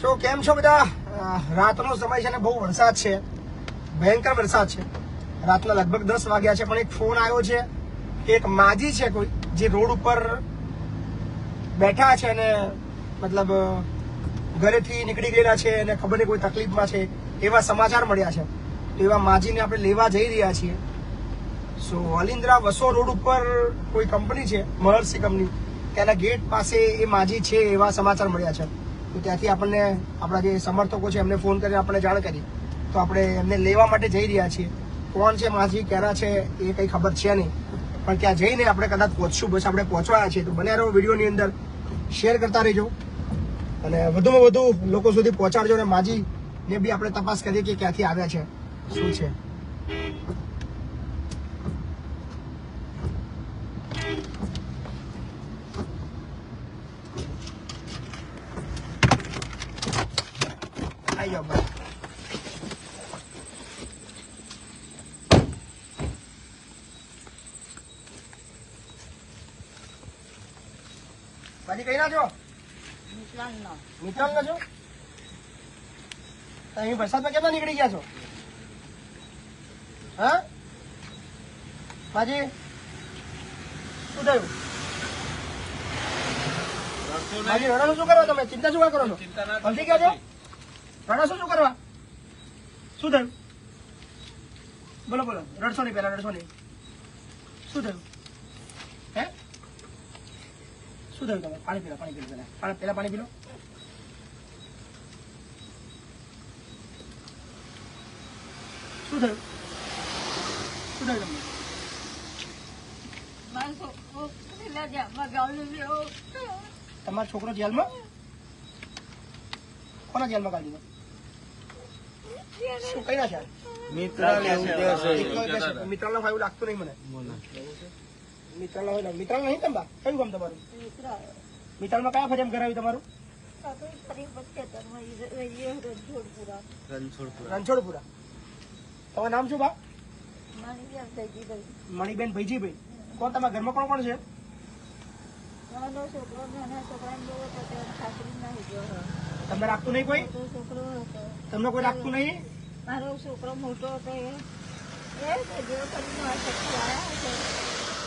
શું કેમ છો બધા? રાતનો સમય છે ને બહુ વરસાદ છે, ભયંકર વરસાદ છે. રાતના લગભગ 10 વાગ્યા છે, પણ એક ફોન આવ્યો છે. એક માજી છે કોઈ જે રોડ ઉપર બેઠા છે અને મતલબ ઘરેથી નીકળી ગયેલા છે અને ખબર નહીં કોઈ તકલીફમાં છે, એવા સમાચાર મળ્યા છે. તો એવા માજીને આપણે લેવા જઈ રહ્યા છીએ. સો અલિન્દ્રા વસો રોડ ઉપર કોઈ કંપની છે, મહર્ષિ કંપની, ત્યાંના ગેટ પાસે એ માજી છે એવા સમાચાર મળ્યા છે. તો ત્યાંથી આપણને આપણા જે સમર્થકો છે એમને ફોન કરીને આપણને જાણ કરી. તો આપણે એમને લેવા માટે જઈ રહ્યા છીએ. કોણ છે માજી, ક્યાંના છે એ કંઈ ખબર છે નહીં, પણ ત્યાં જઈને આપણે કદાચ પહોંચશું. બસ આપણે પહોંચવાયા છીએ. તો બને રહો વિડીયોની અંદર, શેર કરતા રહેજો અને વધુમાં વધુ લોકો સુધી પહોંચાડજો. અને માજીને બી આપણે તપાસ કરીએ કે ક્યાંથી આવ્યા છે, શું છે. આવી જાઓ ભાઈ. બાજી કઈ ના છો? મિત્રાલ ના છો? અહીં વરસાદમાં કેમ નીકળી ગયા છો? હા બાજી, શું થયું? બાજી રડાનું શું કરવા? તમે ચિંતા શું કરો છો? સમજી ગયા છો? રડો શું કરવા? શું થયું? બોલો બોલો. રડશો નહીં, પેલા રડશો નહીં. શું થયું? હે શું થયું? તમે પાણી પીલો, પાણી પીલો પેલા. પેલા પાણી પીલો. શું થયું? શું થયું તમને? તમારો છોકરો જેલમાં? કોના જેલમાં કાઢી દીધો? શું કઈ ના છે? મિત્રાલ એવું લાગતું નહીં મને. મિત્રાલ હોય, મિત્રાલ નહીં તમે? કયું કામ તમારું? મિત્રાલમાં કયા ફરિયામ કરાવ્યું તમારું? રણછોડપુરા. તમારું નામ શું બા? મણિબેન ભૈજીભાઈ. કોણ તમારા ઘરમાં કોણ કોણ છે? તમને રાખતું નહીં કોઈ? તમને કોઈ રાખતું નહીં? મારો છોકરો મોટો હતો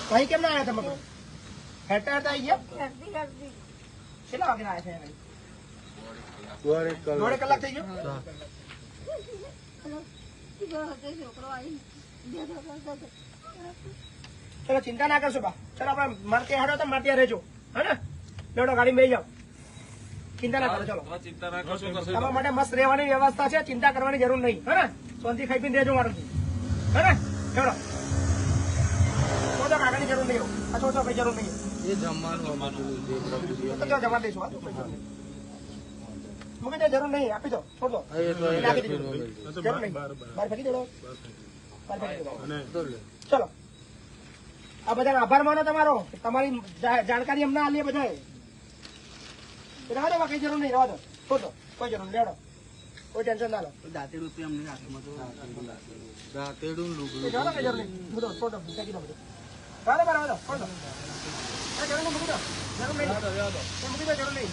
કઈ કેમ ના આવ્યા તમે? હેરતા હેરતા આવી ગયા? કેટલા વાગે આવ્યા છે? દોઢ કલાક થઈ ગયો. ચલો ચિંતા ના કરશો બા. ચલો આપડે મારે ત્યાં હેડો તો મારે ત્યાં રહેજો. હે ને? લેવડો ગાડી બેસી જાઓ. ચિંતા ના કરો. ચલો તમારા માટે મસ્ત રહેવાની વ્યવસ્થા છે, ચિંતા કરવાની જરૂર નહીં. હે ને? શાંતિ ખાઈ પીને રહેજો મારું. હે ને? લેવડો તો કાગળની જરૂર નહીં. અછો છો કઈ જરૂર નહીં. એ જમવાનું તો જમા દઈશું. મૂકી દે, જરૂર નહીં. આપી દો, છોડ દો. જરૂર નહીં. બહાર ફેંકી દો. ચલો આ બધા આભાર માનો તમારો. તમારી જાણકારી અમને આલીએ બધા. રહેવા દો, કઈ જરૂર નહીં. રહેવા દો, છોડ દો. કોઈ જરૂર નહીં. લેવડો, કોઈ ટેન્શન ના લો. દાંતેડું કઈ જરૂર નહીં. બધો છોડ દો, ફેંકી દો બધું. બરાબર દો, છોડ દો. જરૂર નહીં, મૂકી દો. જરૂર નહીં, મૂકી દો. જરૂર નહીં,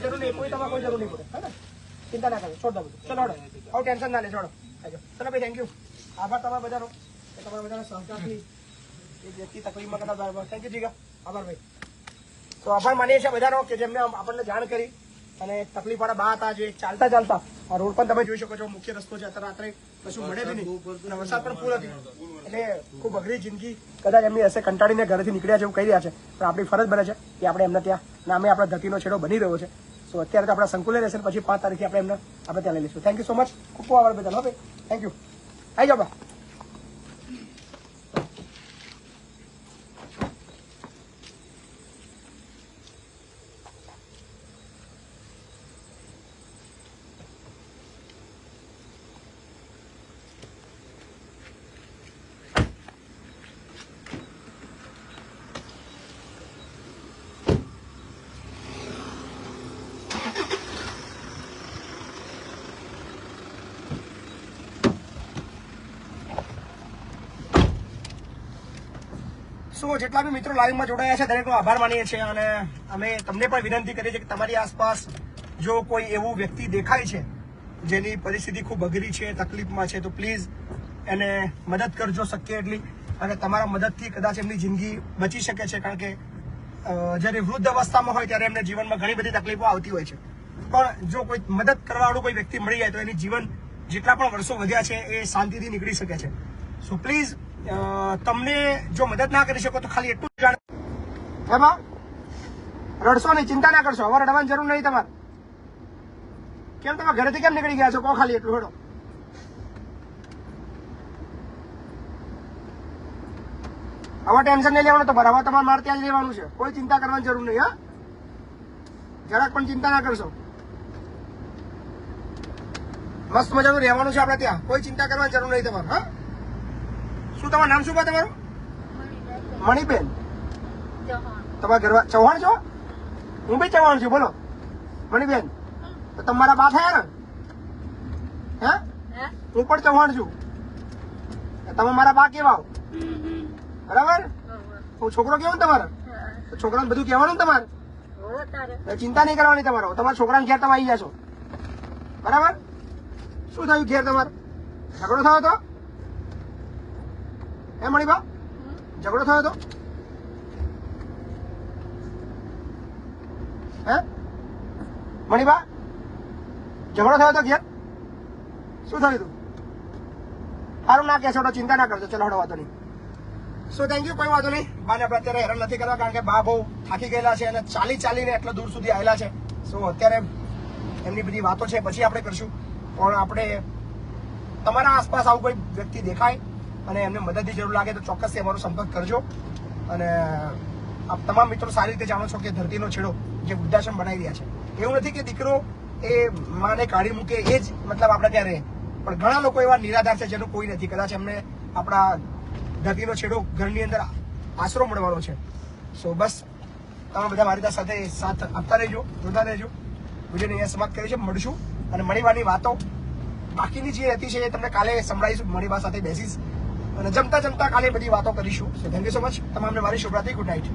જરૂર નહીં. કોઈ તમારે કોઈ જરૂર નહીં પડે. હે ને? ચિંતા ના કરો, છોડ દો બધું. ચલો હડો, આવું ટેન્શન ના લે. છોડો. ચલો ભાઈ, થેન્ક યુ. આભાર તમારા બધાનો. તમારા બધાના સહકારથી એક વ્યક્તિ તકલીફમાં કરતા. થેન્ક યુ જીગા. આભાર ભાઈ. તો આભાર માનીએ છીએ બધાનો કે જેમને આપણને જાણ કરી. અને તકલીફ વાળા બા હતા જે ચાલતા ચાલતા આ રોડ પર તમે જોઈ શકો છો, મુખ્ય રસ્તો છે. અત્યારે રાત્રે કશું મળે બી નહીં, વરસાદ પણ ફૂલ હતી. એટલે ખૂબ અઘરી જિંદગી કદાચ એમની હશે, કંટાળીને ઘરેથી નીકળ્યા છે એવું કહી રહ્યા છે. પણ આપણી ફરજ બને છે કે આપણે એમને ત્યાં નામે આપણા ધતીનો છેડો બની રહ્યો છે. સો અત્યારે તો આપણા સંકુલે રહેશે, પછી 5 તારીખે આપણે ત્યાં લઈ લઈશું. Thank you so much. ખૂબ ખૂબ આભાર બદલ. હવે થેન્ક યુ. આવી જાઓ બા. સો જેટલા બી મિત્રો લાઈવમાં જોડાયા છે દરેકનો આભાર માનીએ છીએ. અને અમે તમને પણ વિનંતી કરીએ છીએ કે તમારી આસપાસ જો કોઈ એવું વ્યક્તિ દેખાય છે જેની પરિસ્થિતિ ખૂબ અઘરી છે, તકલીફમાં છે, તો પ્લીઝ એને મદદ કરજો શક્ય એટલી. અને તમારા મદદથી કદાચ એમની જિંદગી બચી શકે છે, કારણ કે જ્યારે વૃદ્ધ અવસ્થામાં હોય ત્યારે એમને જીવનમાં ઘણી બધી તકલીફો આવતી હોય છે. પણ જો કોઈ મદદ કરવાવાળું કોઈ વ્યક્તિ મળી જાય તો એની જીવન જેટલા પણ વર્ષો વધ્યા છે એ શાંતિથી નીકળી શકે છે. સો પ્લીઝ તમને જો મદદ ના કરી શકો તો ખાલી એટલું જ જાણ, એમાં રડશો નહીં, ચિંતા ના કરશો. હવે રડવાની જરૂર નહીં તમારે. કેમ તમે ઘરેથી કેમ નીકળી ગયા છો? કહો ખાલી એટલું. હેડો. હવે ટેન્શન નહીં લેવાનું તમારે. હવે તમારે મારે ત્યાં જ રહેવાનું છે. કોઈ ચિંતા કરવાની જરૂર નહીં. હા, જરાક પણ ચિંતા ના કરશો. મસ્ત મજાનું રહેવાનું છે આપણે ત્યાં. કોઈ ચિંતા કરવાની જરૂર નહીં તમારે. હા, શું તમારું નામ શું છે તમારું? મણિબેન. તમારા ઘર ચૌહાણ છો? હું બી ચૌહાણ છું. બોલો મણિબેન. તો તમારા બા થયા ને? હે, હું પણ ચૌહાણ છું. તમે મારા બા કેવા? બરાબર. હું છોકરો કેવો ને તમારે? છોકરાને બધું કહેવાનું ને તમારે. ચિંતા નહીં કરવાની તમારો. તમારા છોકરાને ઘેર તમે આવી જશો. બરાબર. શું થયું ઘેર તમારે? ઝઘડો થયો હતો? હે મણિબા, ઝઘડો થયો હતો? હે મણિબા, ઝઘડો થયો હતો ઘેર? શું થયું હતું? સારું ના કહેશો તો ચિંતા ના કરજો. ચલો હડો, વાંધો નહીં. So thank you. કોઈ વાંધો નહીં. બાને આપણે અત્યારે હેરાન નથી કરવા, કારણ કે બા બહુ થાકી ગયેલા છે અને ચાલીને એટલા દૂર સુધી આવેલા છે. સો અત્યારે એમની બધી વાતો છે પછી આપણે કરશું. પણ આપણે તમારા આસપાસ આવું કોઈ વ્યક્તિ દેખાય અને એમને મદદની જરૂર લાગે તો ચોક્કસથી અમારો સંપર્ક કરજો. અને આપ તમામ મિત્રો સારી રીતે જાણો છો કે ધરતીનો છેડો જે વૃદ્ધાશ્રમ બનાવી રહ્યા છે, એવું નથી કે દીકરો એ માને કાઢી મૂકે એ જ મતલબ આપણે ત્યાં રહે. પણ ઘણા લોકો એવા નિરાધાર છે જેનું કોઈ નથી. કદાચ એમને આપણા ધરતીનો છેડો ઘરની અંદર આશરો મળવાનો છે. સો બસ તમે બધા મારી સાથે સાથ આપતા રહેજો, જોતા રહેજો. વિડીયોને અહીંયા સમાપ્ત કરી છે. મળશું અને મણિબાની વાતો બાકીની જે હતી છે એ તમને કાલે સંભળાવીશું. મણિબા સાથે બેસીશ અને જમતા કાલે બધી વાતો કરીશું. So thank you so much. તમામને મારી શુભરાત્રી. Good night.